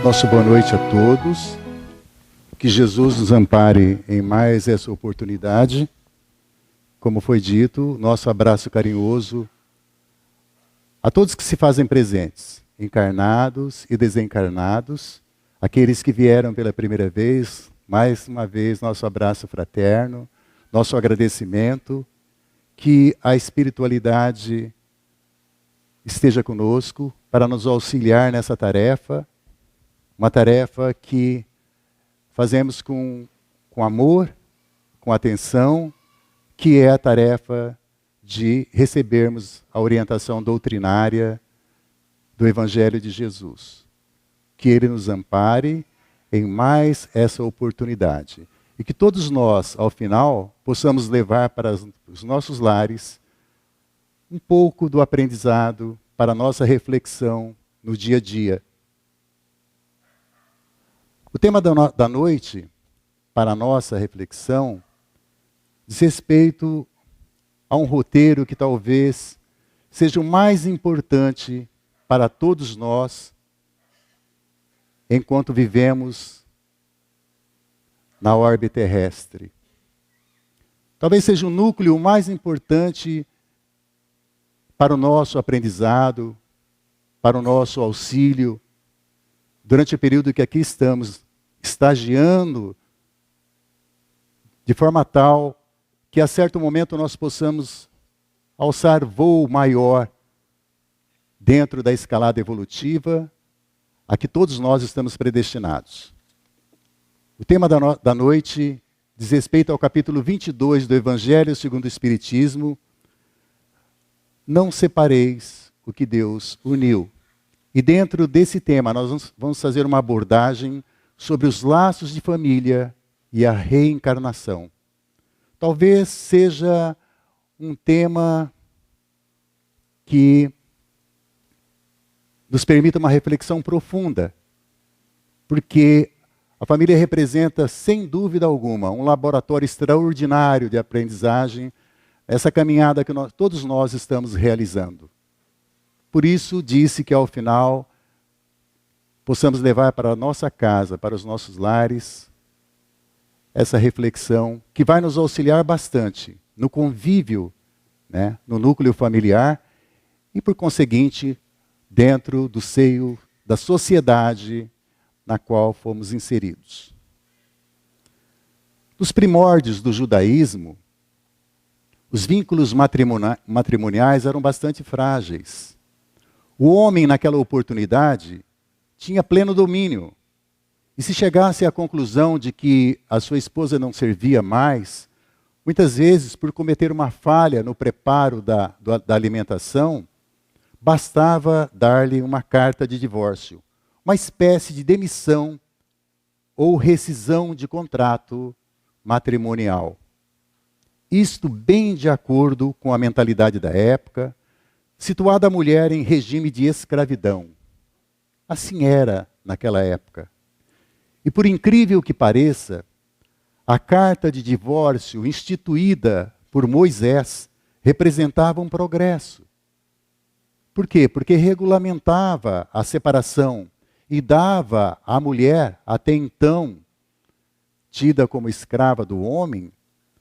Nosso boa noite a todos. Que Jesus nos ampare em mais essa oportunidade. Como foi dito, nosso abraço carinhoso a todos que se fazem presentes, encarnados e desencarnados, aqueles que vieram pela primeira vez, mais uma vez nosso abraço fraterno, nosso agradecimento, que a espiritualidade esteja conosco para nos auxiliar nessa tarefa, uma tarefa que fazemos com amor, com atenção, que é a tarefa de recebermos a orientação doutrinária do Evangelho de Jesus. Que Ele nos ampare em mais essa oportunidade. E que todos nós, ao final, possamos levar para os nossos lares um pouco do aprendizado para a nossa reflexão no dia a dia. O tema da noite, para a nossa reflexão, diz respeito a um roteiro que talvez seja o mais importante para todos nós enquanto vivemos na orbe terrestre. Talvez seja o núcleo mais importante para o nosso aprendizado, para o nosso auxílio, durante o período que aqui estamos estagiando, de forma tal que a certo momento nós possamos alçar voo maior dentro da escalada evolutiva a que todos nós estamos predestinados. O tema da noite diz respeito ao capítulo 22 do Evangelho segundo o Espiritismo. Não separeis o que Deus uniu. E dentro desse tema nós vamos fazer uma abordagem sobre os laços de família e a reencarnação. Talvez seja um tema que nos permita uma reflexão profunda, porque a família representa, sem dúvida alguma, um laboratório extraordinário de aprendizagem, essa caminhada que todos nós estamos realizando. Por isso, disse que ao final possamos levar para a nossa casa, para os nossos lares, essa reflexão que vai nos auxiliar bastante no convívio, né, no núcleo familiar e, por conseguinte, dentro do seio da sociedade na qual fomos inseridos. Nos primórdios do judaísmo, os vínculos matrimoniais eram bastante frágeis. O homem, naquela oportunidade, tinha pleno domínio. E se chegasse à conclusão de que a sua esposa não servia mais, muitas vezes, por cometer uma falha no preparo da alimentação, bastava dar-lhe uma carta de divórcio, uma espécie de demissão ou rescisão de contrato matrimonial. Isto bem de acordo com a mentalidade da época, situada a mulher em regime de escravidão. Assim era naquela época. E por incrível que pareça, a carta de divórcio instituída por Moisés representava um progresso. Por quê? Porque regulamentava a separação e dava à mulher, até então tida como escrava do homem,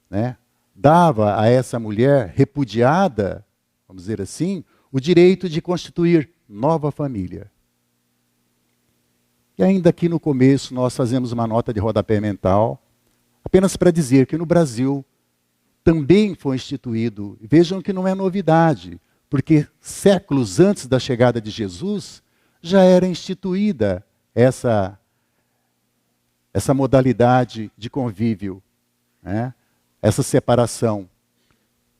né, dava a essa mulher repudiada, vamos dizer assim, o direito de constituir nova família. E ainda aqui no começo nós fazemos uma nota de rodapé mental, apenas para dizer que no Brasil também foi instituído, vejam que não é novidade, porque séculos antes da chegada de Jesus já era instituída essa modalidade de convívio, né? Essa separação.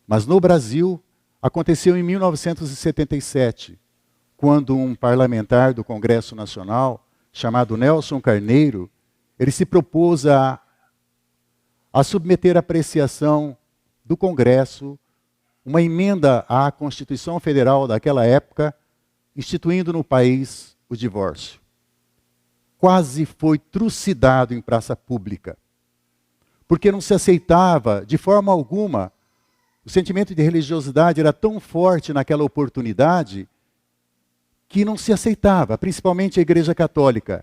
Mas no Brasil aconteceu em 1977, quando um parlamentar do Congresso Nacional, chamado Nelson Carneiro, ele se propôs a submeter à apreciação do Congresso uma emenda à Constituição Federal daquela época, instituindo no país o divórcio. Quase foi trucidado em praça pública, porque não se aceitava de forma alguma. O sentimento de religiosidade era tão forte naquela oportunidade que não se aceitava, principalmente a Igreja Católica,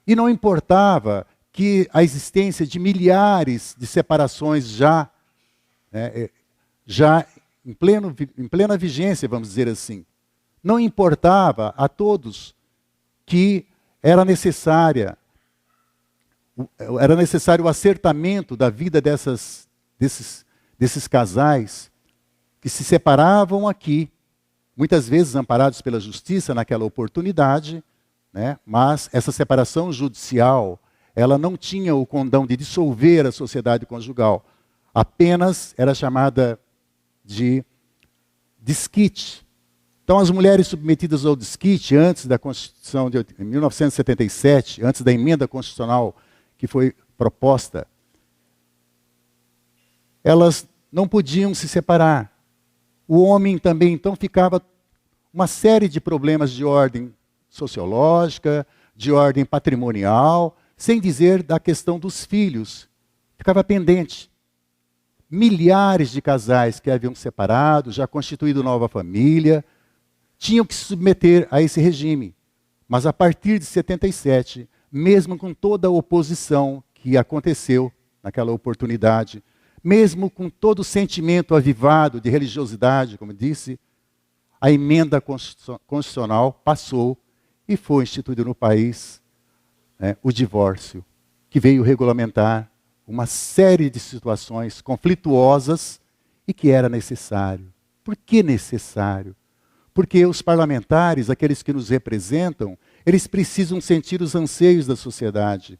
E não importava que a existência de milhares de separações já em plena vigência, vamos dizer assim. Não importava a todos que era necessário o acertamento da vida desses casais que se separavam aqui, muitas vezes amparados pela justiça naquela oportunidade, né? Mas essa separação judicial, ela não tinha o condão de dissolver a sociedade conjugal. Apenas era chamada de desquite. Então, as mulheres submetidas ao desquite, antes da Constituição de 1977, antes da emenda constitucional que foi proposta, elas não podiam se separar. O homem também, então, ficava uma série de problemas de ordem sociológica, de ordem patrimonial, sem dizer da questão dos filhos. Ficava pendente. Milhares de casais que haviam separado, já constituído nova família, tinham que se submeter a esse regime. Mas a partir de 77, mesmo com toda a oposição que aconteceu naquela oportunidade, mesmo com todo o sentimento avivado de religiosidade, como disse, a emenda constitucional passou e foi instituído no país o divórcio, que veio regulamentar uma série de situações conflituosas e que era necessário. Por que necessário? Porque os parlamentares, aqueles que nos representam, eles precisam sentir os anseios da sociedade.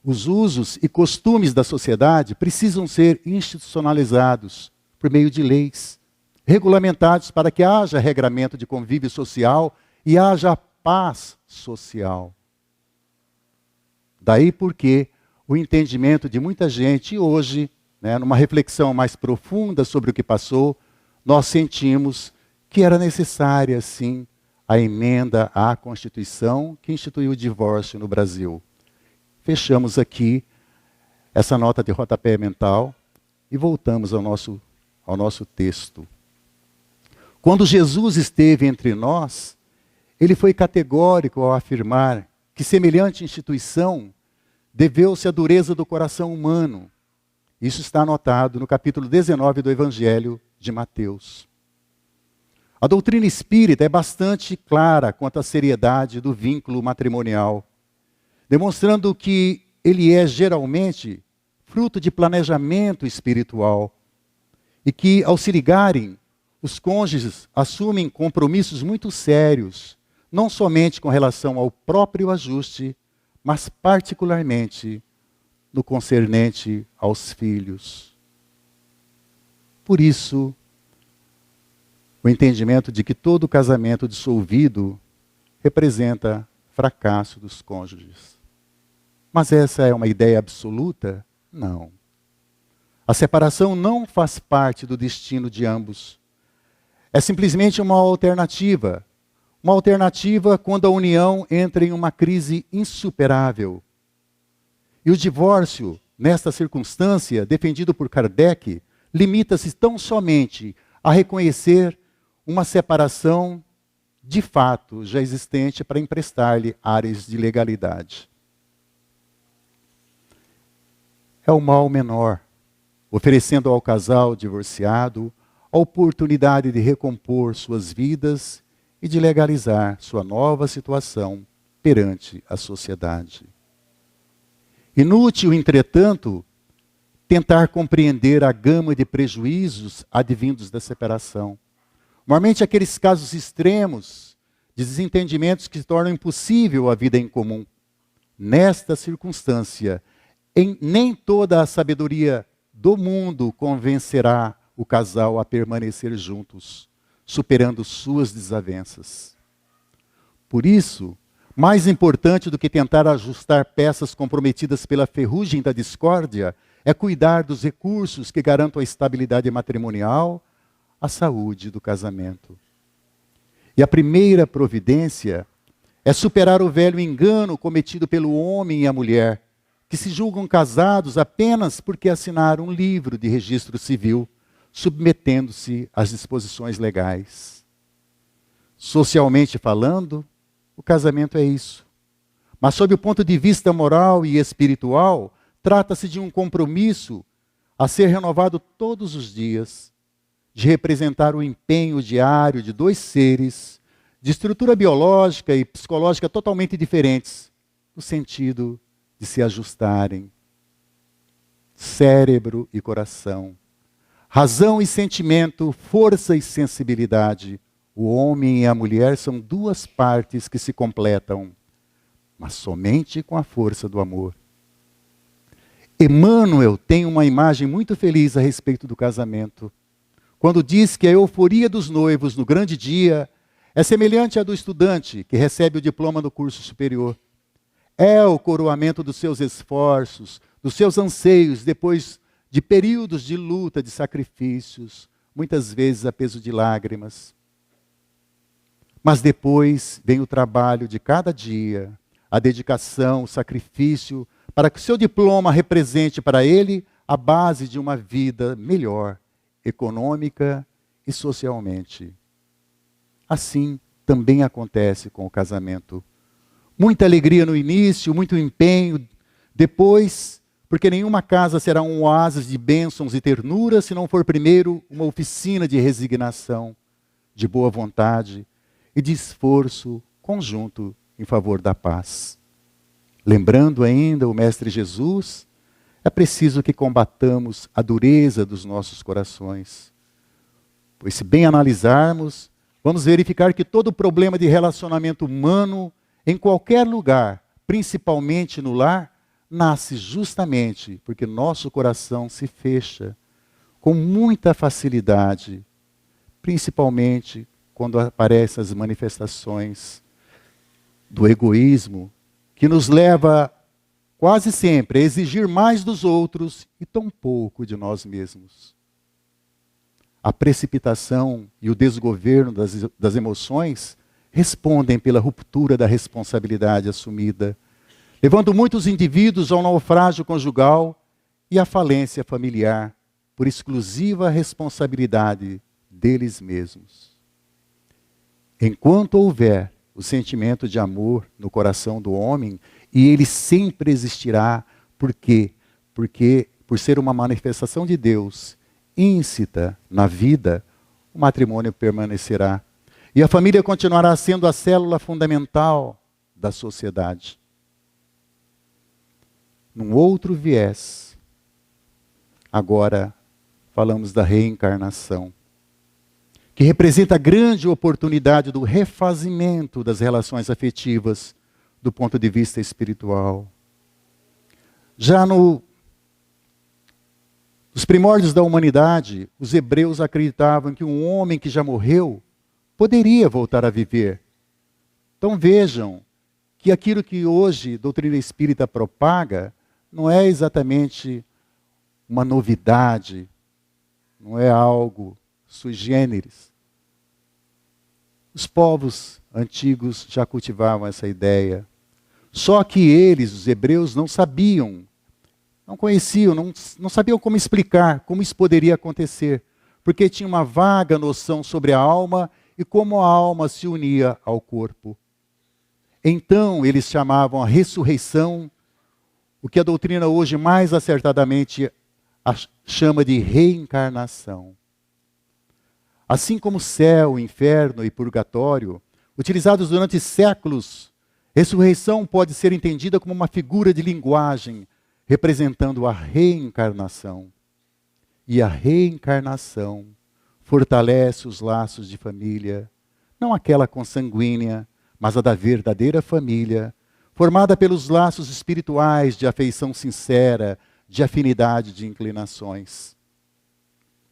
Os usos e costumes da sociedade precisam ser institucionalizados por meio de leis, regulamentados para que haja regramento de convívio social e haja paz social. Daí porque o entendimento de muita gente hoje, numa reflexão mais profunda sobre o que passou, nós sentimos que era necessária, sim, a emenda à Constituição que instituiu o divórcio no Brasil. Fechamos aqui essa nota de rodapé mental e voltamos ao nosso texto. Quando Jesus esteve entre nós, ele foi categórico ao afirmar que semelhante instituição deveu-se à dureza do coração humano. Isso está anotado no capítulo 19 do Evangelho de Mateus. A doutrina espírita é bastante clara quanto à seriedade do vínculo matrimonial, demonstrando que ele é geralmente fruto de planejamento espiritual e que, ao se ligarem, os cônjuges assumem compromissos muito sérios, não somente com relação ao próprio ajuste, mas particularmente no concernente aos filhos. Por isso, o entendimento de que todo casamento dissolvido representa fracasso dos cônjuges. Mas essa é uma ideia absoluta? Não. A separação não faz parte do destino de ambos. É simplesmente uma alternativa. Uma alternativa quando a união entra em uma crise insuperável. E o divórcio, nesta circunstância, defendido por Kardec, limita-se tão somente a reconhecer uma separação de fato já existente para emprestar-lhe áreas de legalidade. É o mal menor, oferecendo ao casal divorciado a oportunidade de recompor suas vidas e de legalizar sua nova situação perante a sociedade. Inútil, entretanto, tentar compreender a gama de prejuízos advindos da separação. Normalmente aqueles casos extremos de desentendimentos que tornam impossível a vida em comum. Nesta circunstância, nem toda a sabedoria do mundo convencerá o casal a permanecer juntos, superando suas desavenças. Por isso, mais importante do que tentar ajustar peças comprometidas pela ferrugem da discórdia, é cuidar dos recursos que garantam a estabilidade matrimonial, a saúde do casamento. E a primeira providência é superar o velho engano cometido pelo homem e a mulher, que se julgam casados apenas porque assinaram um livro de registro civil, submetendo-se às disposições legais. Socialmente falando, o casamento é isso. Mas sob o ponto de vista moral e espiritual, trata-se de um compromisso a ser renovado todos os dias, de representar o empenho diário de dois seres de estrutura biológica e psicológica totalmente diferentes, no sentido de se ajustarem. Cérebro e coração, razão e sentimento, força e sensibilidade. O homem e a mulher são duas partes que se completam, mas somente com a força do amor. Emmanuel tem uma imagem muito feliz a respeito do casamento, quando diz que a euforia dos noivos no grande dia é semelhante à do estudante que recebe o diploma do curso superior. É o coroamento dos seus esforços, dos seus anseios, depois de períodos de luta, de sacrifícios, muitas vezes a peso de lágrimas. Mas depois vem o trabalho de cada dia, a dedicação, o sacrifício, para que o seu diploma represente para ele a base de uma vida melhor, econômica e socialmente. Assim também acontece com o casamento. Muita alegria no início, muito empenho, depois, porque nenhuma casa será um oásis de bênçãos e ternura se não for primeiro uma oficina de resignação, de boa vontade e de esforço conjunto em favor da paz. Lembrando ainda o Mestre Jesus, é preciso que combatamos a dureza dos nossos corações. Pois se bem analisarmos, vamos verificar que todo problema de relacionamento humano, em qualquer lugar, principalmente no lar, nasce justamente porque nosso coração se fecha com muita facilidade, principalmente quando aparecem as manifestações do egoísmo, que nos leva quase sempre a exigir mais dos outros e tão pouco de nós mesmos. A precipitação e o desgoverno das emoções respondem pela ruptura da responsabilidade assumida, levando muitos indivíduos ao naufrágio conjugal e à falência familiar, por exclusiva responsabilidade deles mesmos. Enquanto houver o sentimento de amor no coração do homem, e ele sempre existirá, por quê? Porque, por ser uma manifestação de Deus íncita na vida, o matrimônio permanecerá. E a família continuará sendo a célula fundamental da sociedade. Num outro viés, agora falamos da reencarnação, que representa a grande oportunidade do refazimento das relações afetivas do ponto de vista espiritual. Já nos primórdios da humanidade, os hebreus acreditavam que um homem que já morreu poderia voltar a viver. Então vejam que aquilo que hoje a doutrina espírita propaga não é exatamente uma novidade, não é algo sui generis. Os povos antigos já cultivavam essa ideia. Só que eles, os hebreus, não sabiam, não conheciam, não sabiam como explicar como isso poderia acontecer. Porque tinham uma vaga noção sobre a alma e como a alma se unia ao corpo. Então, eles chamavam a ressurreição, o que a doutrina hoje mais acertadamente chama de reencarnação. Assim como céu, inferno e purgatório, utilizados durante séculos, ressurreição pode ser entendida como uma figura de linguagem representando a reencarnação. E a reencarnação fortalece os laços de família, não aquela consanguínea, mas a da verdadeira família, formada pelos laços espirituais de afeição sincera, de afinidade de inclinações.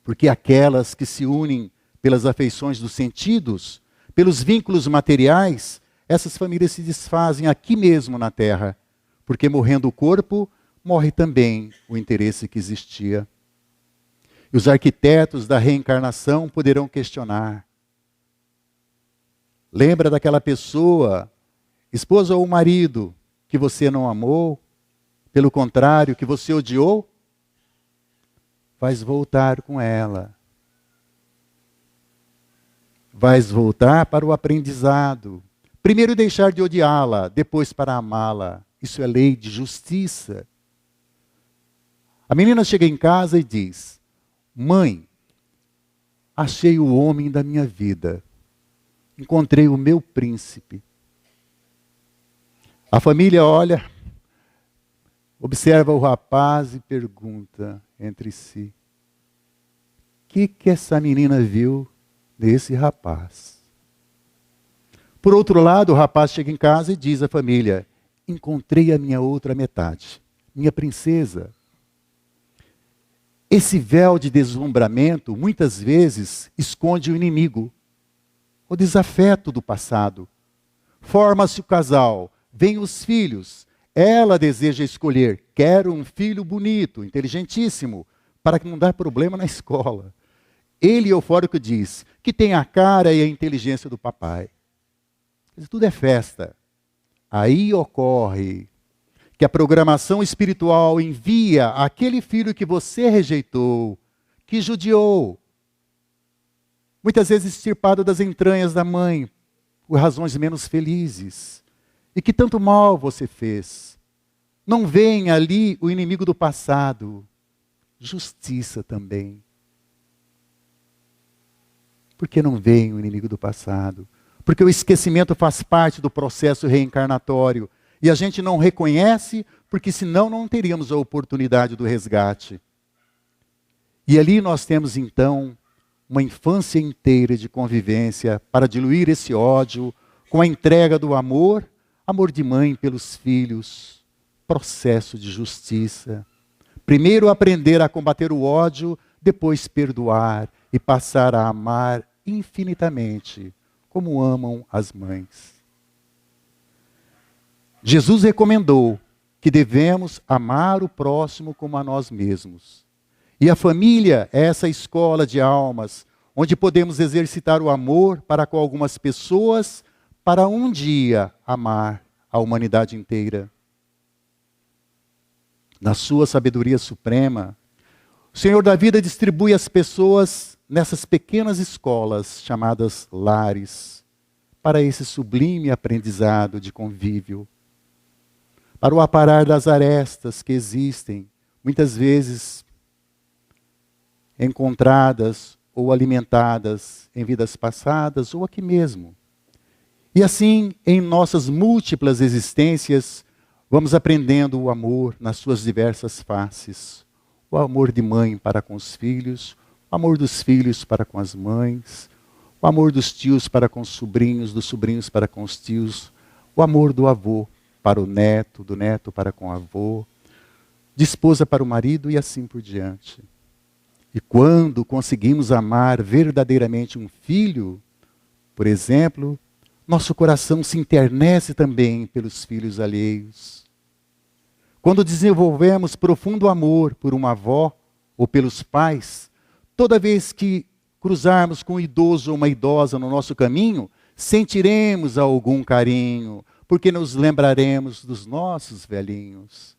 Porque aquelas que se unem pelas afeições dos sentidos, pelos vínculos materiais, essas famílias se desfazem aqui mesmo na Terra, porque morrendo o corpo, morre também o interesse que existia. E os arquitetos da reencarnação poderão questionar. Lembra daquela pessoa, esposa ou marido, que você não amou? Pelo contrário, que você odiou? Vais voltar com ela. Vais voltar para o aprendizado. Primeiro deixar de odiá-la, depois para amá-la. Isso é lei de justiça. A menina chega em casa e diz: mãe, achei o homem da minha vida. Encontrei o meu príncipe. A família olha, observa o rapaz e pergunta entre si: o que essa menina viu nesse rapaz? Por outro lado, o rapaz chega em casa e diz à família: encontrei a minha outra metade, minha princesa. Esse véu de deslumbramento, muitas vezes, esconde o inimigo, o desafeto do passado. Forma-se o casal, vêm os filhos. Ela deseja escolher, quero um filho bonito, inteligentíssimo, para que não dê problema na escola. Ele, eufórico, diz que tem a cara e a inteligência do papai. Tudo é festa. Aí ocorre que a programação espiritual envia aquele filho que você rejeitou, que judiou, muitas vezes extirpado das entranhas da mãe, por razões menos felizes, e que tanto mal você fez. Não vem ali o inimigo do passado, justiça também. Por que não vem o inimigo do passado? Porque o esquecimento faz parte do processo reencarnatório. E a gente não reconhece, porque senão não teríamos a oportunidade do resgate. E ali nós temos então uma infância inteira de convivência para diluir esse ódio com a entrega do amor, amor de mãe pelos filhos, processo de justiça. Primeiro aprender a combater o ódio, depois perdoar e passar a amar infinitamente, como amam as mães. Jesus recomendou que devemos amar o próximo como a nós mesmos. E a família é essa escola de almas, onde podemos exercitar o amor para com algumas pessoas, para um dia amar a humanidade inteira. Na sua sabedoria suprema, o Senhor da vida distribui as pessoas nessas pequenas escolas chamadas lares, para esse sublime aprendizado de convívio, para o aparar das arestas que existem, muitas vezes encontradas ou alimentadas em vidas passadas ou aqui mesmo. E assim, em nossas múltiplas existências, vamos aprendendo o amor nas suas diversas faces. O amor de mãe para com os filhos, o amor dos filhos para com as mães, o amor dos tios para com os sobrinhos, dos sobrinhos para com os tios, o amor do avô para o neto, do neto para com o avô, de esposa para o marido e assim por diante. E quando conseguimos amar verdadeiramente um filho, por exemplo, nosso coração se enternece também pelos filhos alheios. Quando desenvolvemos profundo amor por uma avó ou pelos pais, toda vez que cruzarmos com um idoso ou uma idosa no nosso caminho, sentiremos algum carinho, porque nos lembraremos dos nossos velhinhos.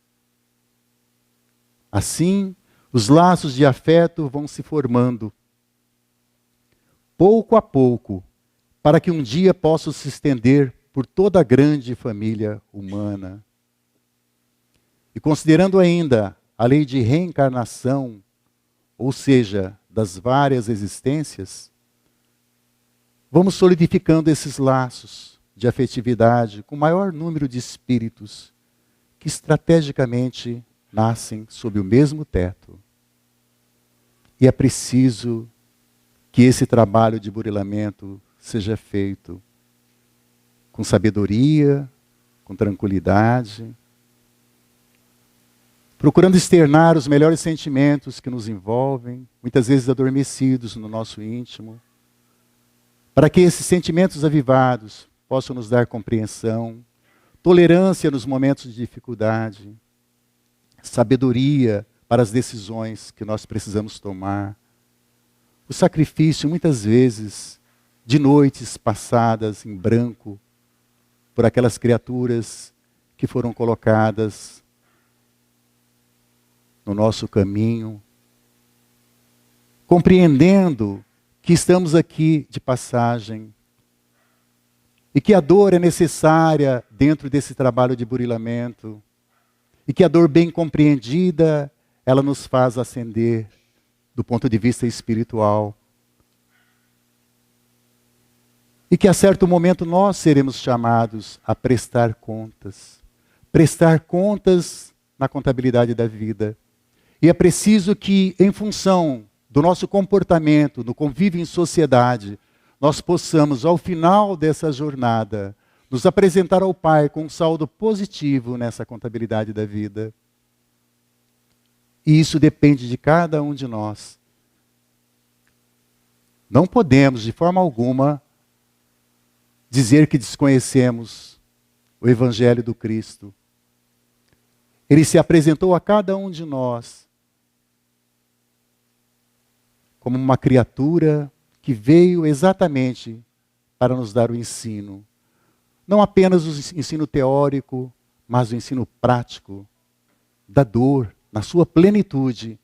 Assim, os laços de afeto vão se formando, pouco a pouco, para que um dia possam se estender por toda a grande família humana. E considerando ainda a lei de reencarnação, ou seja, das várias existências, vamos solidificando esses laços de afetividade com o maior número de espíritos que estrategicamente nascem sob o mesmo teto. E é preciso que esse trabalho de burilamento seja feito com sabedoria, com tranquilidade, procurando externar os melhores sentimentos que nos envolvem, muitas vezes adormecidos no nosso íntimo, para que esses sentimentos avivados possam nos dar compreensão, tolerância nos momentos de dificuldade, sabedoria para as decisões que nós precisamos tomar, o sacrifício, muitas vezes, de noites passadas em branco por aquelas criaturas que foram colocadas no nosso caminho, compreendendo que estamos aqui de passagem e que a dor é necessária dentro desse trabalho de burilamento, e que a dor bem compreendida, ela nos faz ascender do ponto de vista espiritual. E que a certo momento nós seremos chamados a prestar contas. Prestar contas na contabilidade da vida. E é preciso que, em função do nosso comportamento, no convívio em sociedade, nós possamos, ao final dessa jornada, nos apresentar ao Pai com um saldo positivo nessa contabilidade da vida. E isso depende de cada um de nós. Não podemos, de forma alguma, dizer que desconhecemos o Evangelho do Cristo. Ele se apresentou a cada um de nós como uma criatura que veio exatamente para nos dar o ensino. Não apenas o ensino teórico, mas o ensino prático da dor, na sua plenitude,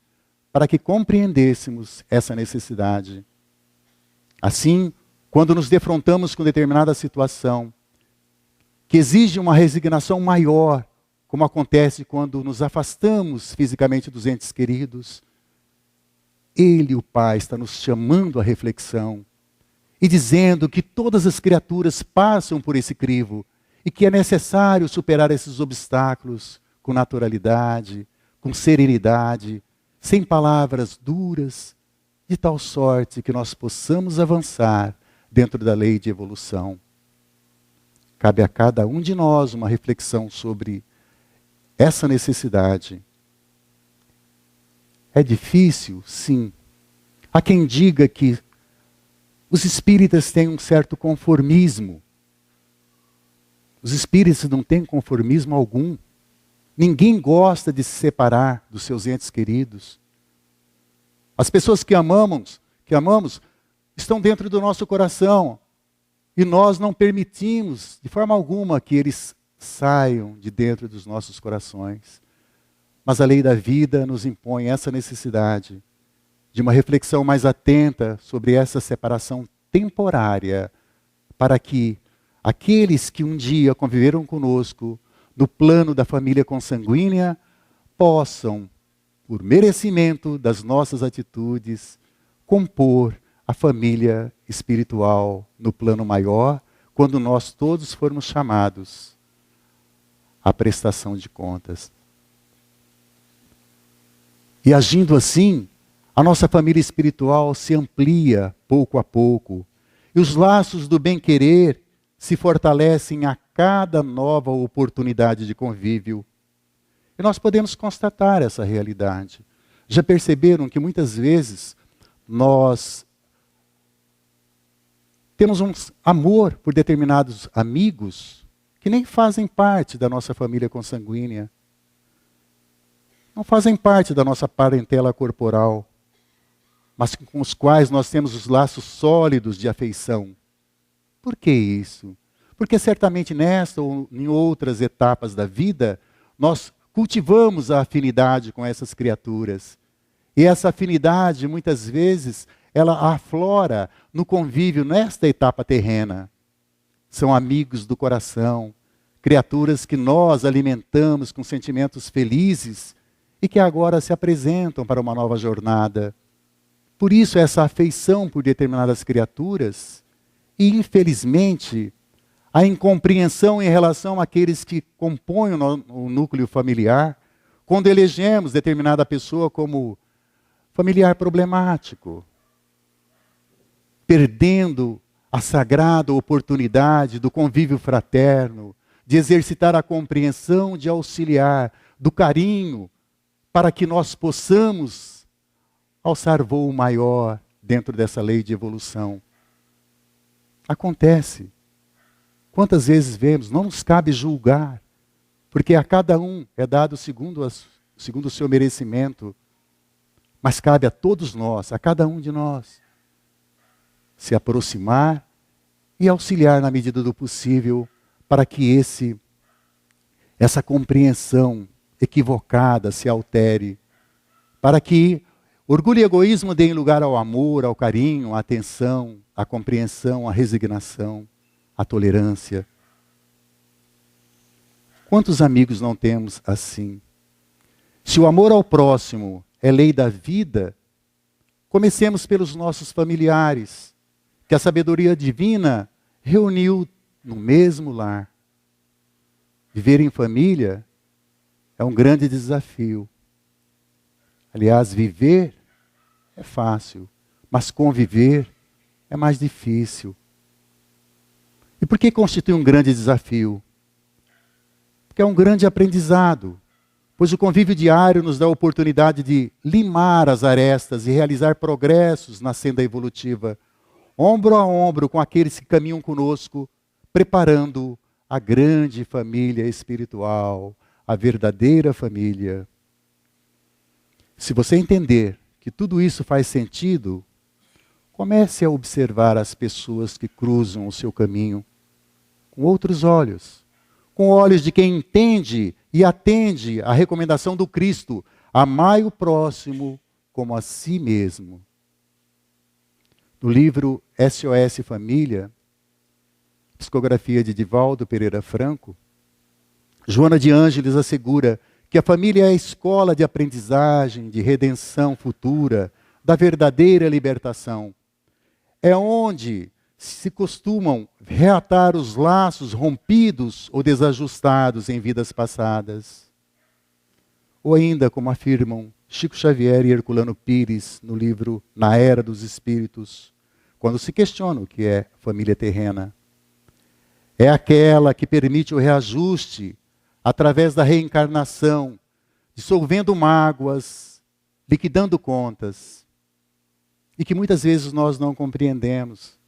para que compreendêssemos essa necessidade. Assim, quando nos defrontamos com determinada situação, que exige uma resignação maior, como acontece quando nos afastamos fisicamente dos entes queridos, Ele, o Pai, está nos chamando à reflexão e dizendo que todas as criaturas passam por esse crivo e que é necessário superar esses obstáculos com naturalidade, com serenidade, sem palavras duras, de tal sorte que nós possamos avançar dentro da lei de evolução. Cabe a cada um de nós uma reflexão sobre essa necessidade. É difícil? Sim. Há quem diga que os espíritas têm um certo conformismo. Os espíritas não têm conformismo algum. Ninguém gosta de se separar dos seus entes queridos. As pessoas que amamos, estão dentro do nosso coração. E nós não permitimos, de forma alguma, que eles saiam de dentro dos nossos corações. Mas a lei da vida nos impõe essa necessidade de uma reflexão mais atenta sobre essa separação temporária, para que aqueles que um dia conviveram conosco no plano da família consanguínea possam, por merecimento das nossas atitudes, compor a família espiritual no plano maior, quando nós todos formos chamados à prestação de contas. E agindo assim, a nossa família espiritual se amplia pouco a pouco, e os laços do bem-querer se fortalecem a cada nova oportunidade de convívio. E nós podemos constatar essa realidade. Já perceberam que muitas vezes nós temos um amor por determinados amigos que nem fazem parte da nossa família consanguínea. Não fazem parte da nossa parentela corporal, mas com os quais nós temos os laços sólidos de afeição. Por que isso? Porque certamente nesta ou em outras etapas da vida, nós cultivamos a afinidade com essas criaturas. E essa afinidade, muitas vezes, ela aflora no convívio nesta etapa terrena. São amigos do coração, criaturas que nós alimentamos com sentimentos felizes e que agora se apresentam para uma nova jornada. Por isso, essa afeição por determinadas criaturas e, infelizmente, a incompreensão em relação àqueles que compõem o núcleo familiar, quando elegemos determinada pessoa como familiar problemático, perdendo a sagrada oportunidade do convívio fraterno, de exercitar a compreensão, de auxiliar, do carinho, para que nós possamos alçar voo maior dentro dessa lei de evolução. Acontece. Quantas vezes vemos, não nos cabe julgar, porque a cada um é dado segundo o seu merecimento, mas cabe a todos nós, a cada um de nós, se aproximar e auxiliar na medida do possível para que essa compreensão equivocada se altere, para que orgulho e egoísmo deem lugar ao amor, ao carinho, à atenção, à compreensão, à resignação. a tolerância. Quantos amigos não temos assim? Se o amor ao próximo é lei da vida, comecemos pelos nossos familiares, que a sabedoria divina reuniu no mesmo lar. Viver em família é um grande desafio. Aliás, viver é fácil, mas conviver é mais difícil. E por que constitui um grande desafio? Porque é um grande aprendizado, pois o convívio diário nos dá a oportunidade de limar as arestas e realizar progressos na senda evolutiva, ombro a ombro com aqueles que caminham conosco, preparando a grande família espiritual, a verdadeira família. Se você entender que tudo isso faz sentido, comece a observar as pessoas que cruzam o seu caminho com outros olhos. Com olhos de quem entende e atende à recomendação do Cristo: amai o próximo como a si mesmo. No livro SOS Família, psicografia de Divaldo Pereira Franco, Joana de Ângeles assegura que a família é a escola de aprendizagem, de redenção futura, da verdadeira libertação. É onde se costumam reatar os laços rompidos ou desajustados em vidas passadas. Ou ainda, como afirmam Chico Xavier e Herculano Pires no livro Na Era dos Espíritos, quando se questiona o que é família terrena. É aquela que permite o reajuste através da reencarnação, dissolvendo mágoas, liquidando contas, e que muitas vezes nós não compreendemos.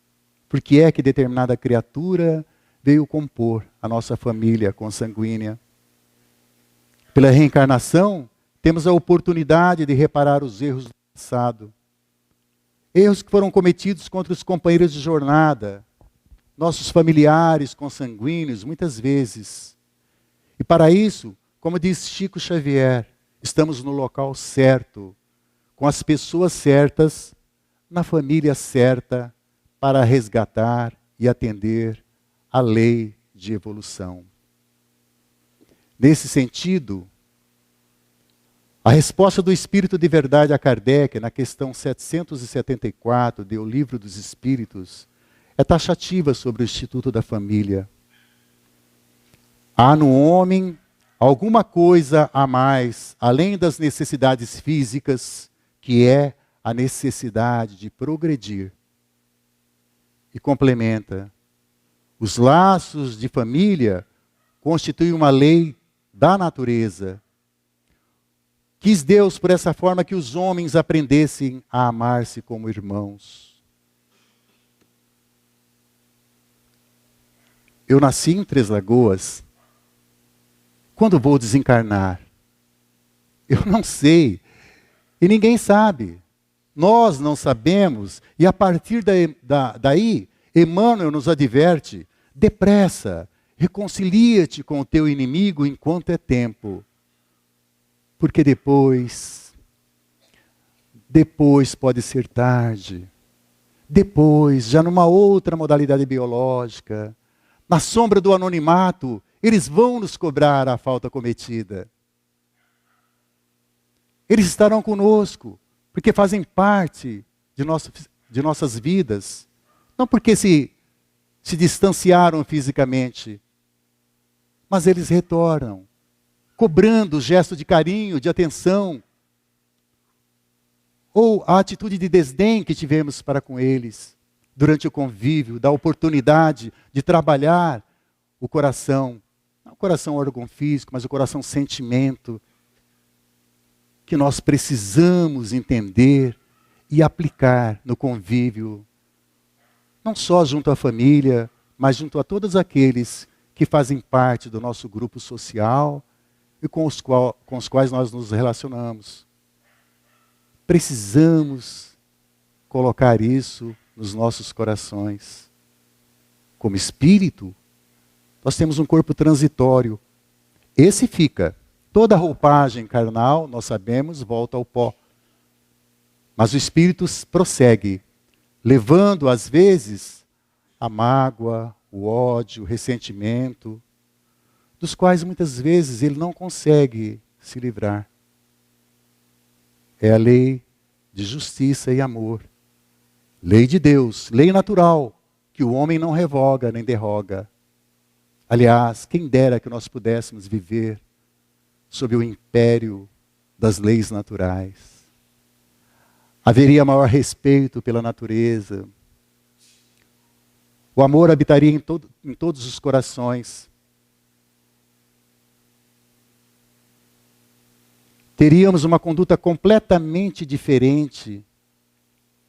Por que é que determinada criatura veio compor a nossa família consanguínea? Pela reencarnação, temos a oportunidade de reparar os erros do passado. Erros que foram cometidos contra os companheiros de jornada, nossos familiares consanguíneos, muitas vezes. E para isso, como diz Chico Xavier, estamos no local certo, com as pessoas certas, na família certa, para resgatar e atender a lei de evolução. Nesse sentido, a resposta do Espírito de Verdade a Kardec, na questão 774 do Livro dos Espíritos, é taxativa sobre o Instituto da Família. Há no homem alguma coisa a mais, além das necessidades físicas, que é a necessidade de progredir. E complementa: os laços de família constituem uma lei da natureza. Quis Deus, por essa forma, que os homens aprendessem a amar-se como irmãos. Eu nasci em Três Lagoas. Quando vou desencarnar? Eu não sei. E ninguém sabe. Nós não sabemos. E a partir daí, Emmanuel nos adverte: depressa, reconcilia-te com o teu inimigo enquanto é tempo. Porque depois pode ser tarde. Depois, já numa outra modalidade biológica, na sombra do anonimato, eles vão nos cobrar a falta cometida. Eles estarão conosco, porque fazem parte de nossas vidas. Não porque se distanciaram fisicamente, mas eles retornam, cobrando o gesto de carinho, de atenção, ou a atitude de desdém que tivemos para com eles durante o convívio, da oportunidade de trabalhar o coração, não o coração órgão físico, mas o coração sentimento, que nós precisamos entender e aplicar no convívio, não só junto à família, mas junto a todos aqueles que fazem parte do nosso grupo social e com os quais nós nos relacionamos. Precisamos colocar isso nos nossos corações. Como espírito, nós temos um corpo transitório. Esse fica. Toda a roupagem carnal, nós sabemos, volta ao pó. Mas o espírito prossegue, levando, às vezes, a mágoa, o ódio, o ressentimento, dos quais muitas vezes ele não consegue se livrar. É a lei de justiça e amor. Lei de Deus, lei natural, que o homem não revoga nem derroga. Aliás, quem dera que nós pudéssemos viver sob o império das leis naturais. Haveria maior respeito pela natureza. O amor habitaria em todos os corações. Teríamos uma conduta completamente diferente,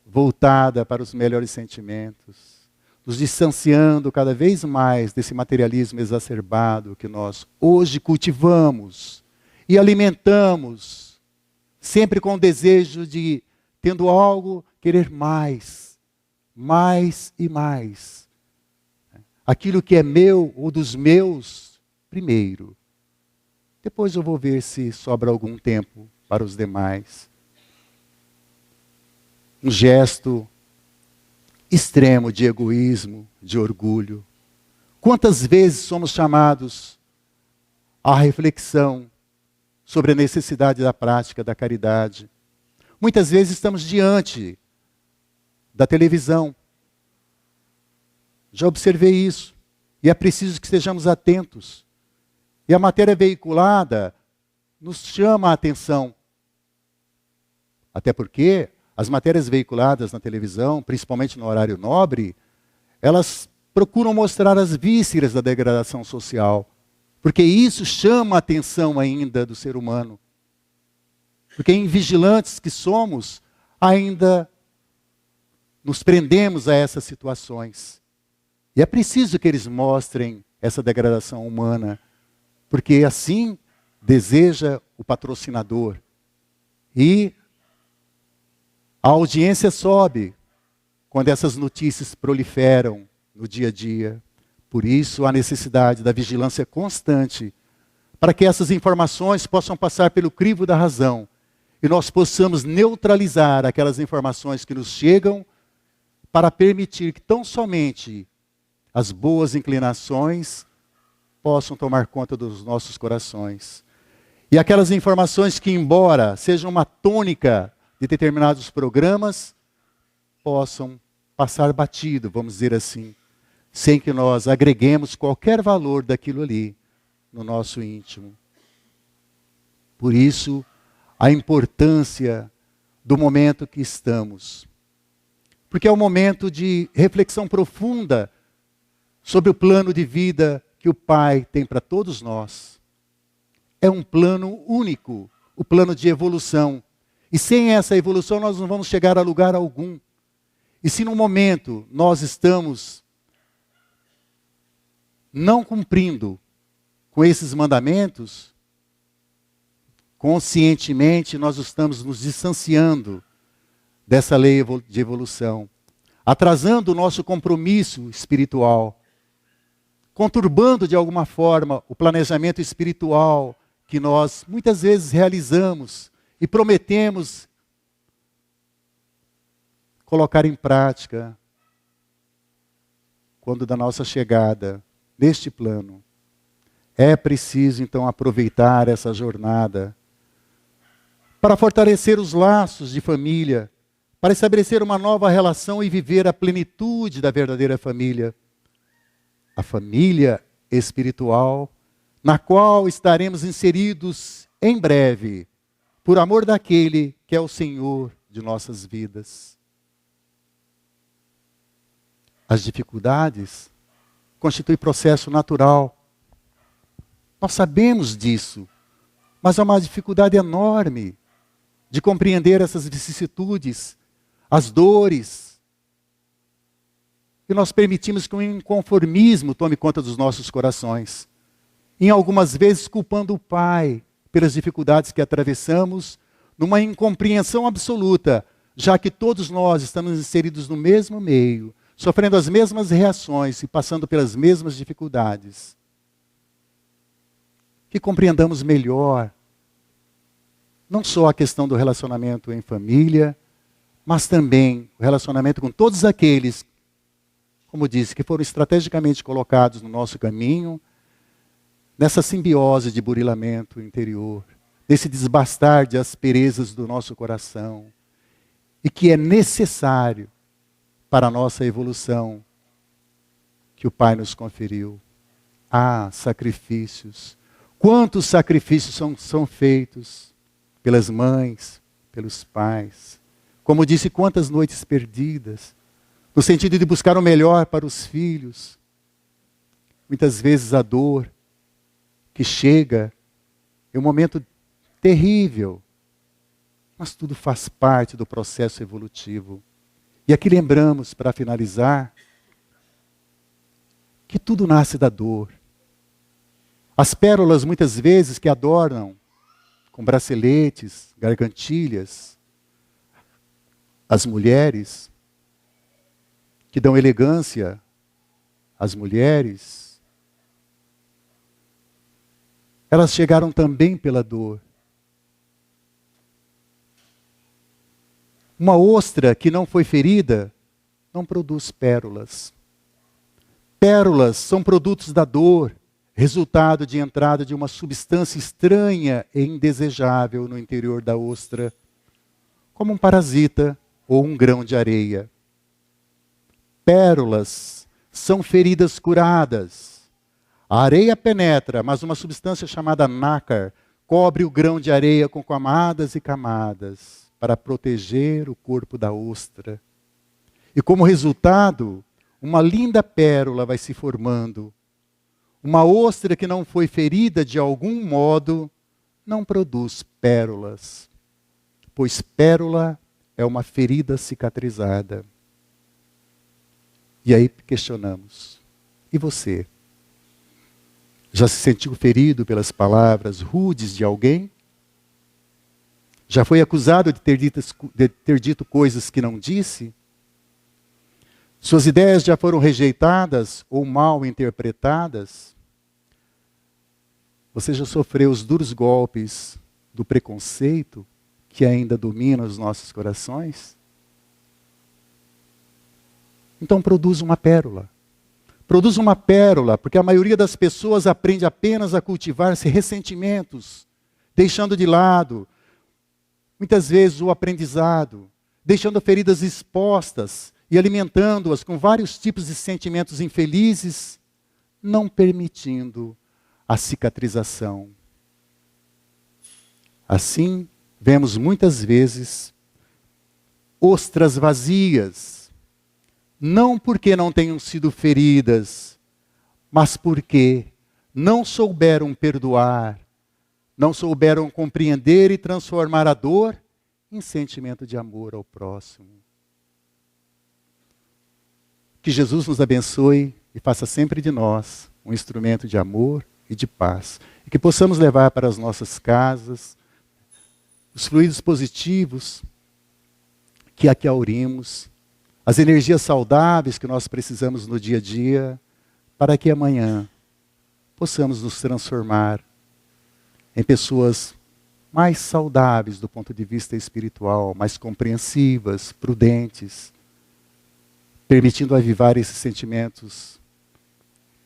voltada para os melhores sentimentos, nos distanciando cada vez mais desse materialismo exacerbado que nós hoje cultivamos e alimentamos, sempre com o desejo de, tendo algo, querer mais, mais e mais. Aquilo que é meu ou dos meus, primeiro. Depois eu vou ver se sobra algum tempo para os demais. Um gesto extremo de egoísmo, de orgulho. Quantas vezes somos chamados à reflexão sobre a necessidade da prática da caridade? Muitas vezes estamos diante da televisão. Já observei isso. E é preciso que estejamos atentos. E a matéria veiculada nos chama a atenção. Até porque as matérias veiculadas na televisão, principalmente no horário nobre, elas procuram mostrar as vísceras da degradação social. Porque isso chama a atenção ainda do ser humano. Porque invigilantes que somos, ainda nos prendemos a essas situações. E é preciso que eles mostrem essa degradação humana, porque assim deseja o patrocinador. E a audiência sobe quando essas notícias proliferam no dia a dia. Por isso, a necessidade da vigilância constante, para que essas informações possam passar pelo crivo da razão e nós possamos neutralizar aquelas informações que nos chegam para permitir que tão somente as boas inclinações possam tomar conta dos nossos corações. E aquelas informações que, embora sejam uma tônica de determinados programas, possam passar batido, vamos dizer assim, sem que nós agreguemos qualquer valor daquilo ali no nosso íntimo. Por isso, a importância do momento que estamos. Porque é um momento de reflexão profunda sobre o plano de vida que o Pai tem para todos nós. É um plano único, o plano de evolução. E sem essa evolução nós não vamos chegar a lugar algum. E se num momento nós estamos não cumprindo com esses mandamentos, conscientemente nós estamos nos distanciando dessa lei de evolução, atrasando o nosso compromisso espiritual, conturbando de alguma forma o planejamento espiritual que nós muitas vezes realizamos e prometemos colocar em prática quando da nossa chegada neste plano. É preciso então aproveitar essa jornada para fortalecer os laços de família, para estabelecer uma nova relação e viver a plenitude da verdadeira família. A família espiritual, na qual estaremos inseridos em breve, por amor daquele que é o Senhor de nossas vidas. As dificuldades constituem processo natural. Nós sabemos disso, mas há uma dificuldade enorme de compreender essas vicissitudes, as dores. E nós permitimos que o inconformismo tome conta dos nossos corações. Em algumas vezes culpando o Pai pelas dificuldades que atravessamos, numa incompreensão absoluta, já que todos nós estamos inseridos no mesmo meio, sofrendo as mesmas reações e passando pelas mesmas dificuldades. Que compreendamos melhor, não só a questão do relacionamento em família, mas também o relacionamento com todos aqueles como disse, que foram estrategicamente colocados no nosso caminho, nessa simbiose de burilamento interior, desse desbastar de asperezas do nosso coração, e que é necessário para a nossa evolução que o Pai nos conferiu. Sacrifícios. Quantos sacrifícios são feitos pelas mães, pelos pais. Como disse, quantas noites perdidas, no sentido de buscar o melhor para os filhos. Muitas vezes a dor que chega é um momento terrível, mas tudo faz parte do processo evolutivo. E aqui lembramos, para finalizar, que tudo nasce da dor. As pérolas, muitas vezes, que adornam com braceletes, gargantilhas, as mulheres, que dão elegância às mulheres, elas chegaram também pela dor. Uma ostra que não foi ferida não produz pérolas. Pérolas são produtos da dor, resultado de entrada de uma substância estranha e indesejável no interior da ostra, como um parasita ou um grão de areia. Pérolas são feridas curadas. A areia penetra, mas uma substância chamada nácar cobre o grão de areia com camadas e camadas para proteger o corpo da ostra. E como resultado, uma linda pérola vai se formando. Uma ostra que não foi ferida de algum modo não produz pérolas, pois pérola é uma ferida cicatrizada. E aí questionamos, e você? Já se sentiu ferido pelas palavras rudes de alguém? Já foi acusado de ter dito coisas que não disse? Suas ideias já foram rejeitadas ou mal interpretadas? Você já sofreu os duros golpes do preconceito que ainda domina os nossos corações? Então produz uma pérola. Produz uma pérola, porque a maioria das pessoas aprende apenas a cultivar-se ressentimentos, deixando de lado, muitas vezes, o aprendizado, deixando feridas expostas e alimentando-as com vários tipos de sentimentos infelizes, não permitindo a cicatrização. Assim, vemos muitas vezes ostras vazias, não porque não tenham sido feridas, mas porque não souberam perdoar, não souberam compreender e transformar a dor em sentimento de amor ao próximo. Que Jesus nos abençoe e faça sempre de nós um instrumento de amor e de paz. E que possamos levar para as nossas casas os fluidos positivos que aqui aurimos, as energias saudáveis que nós precisamos no dia a dia, para que amanhã possamos nos transformar em pessoas mais saudáveis do ponto de vista espiritual, mais compreensivas, prudentes, permitindo avivar esses sentimentos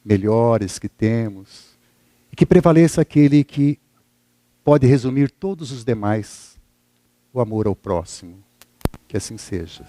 melhores que temos, e que prevaleça aquele que pode resumir todos os demais, o amor ao próximo. Que assim seja.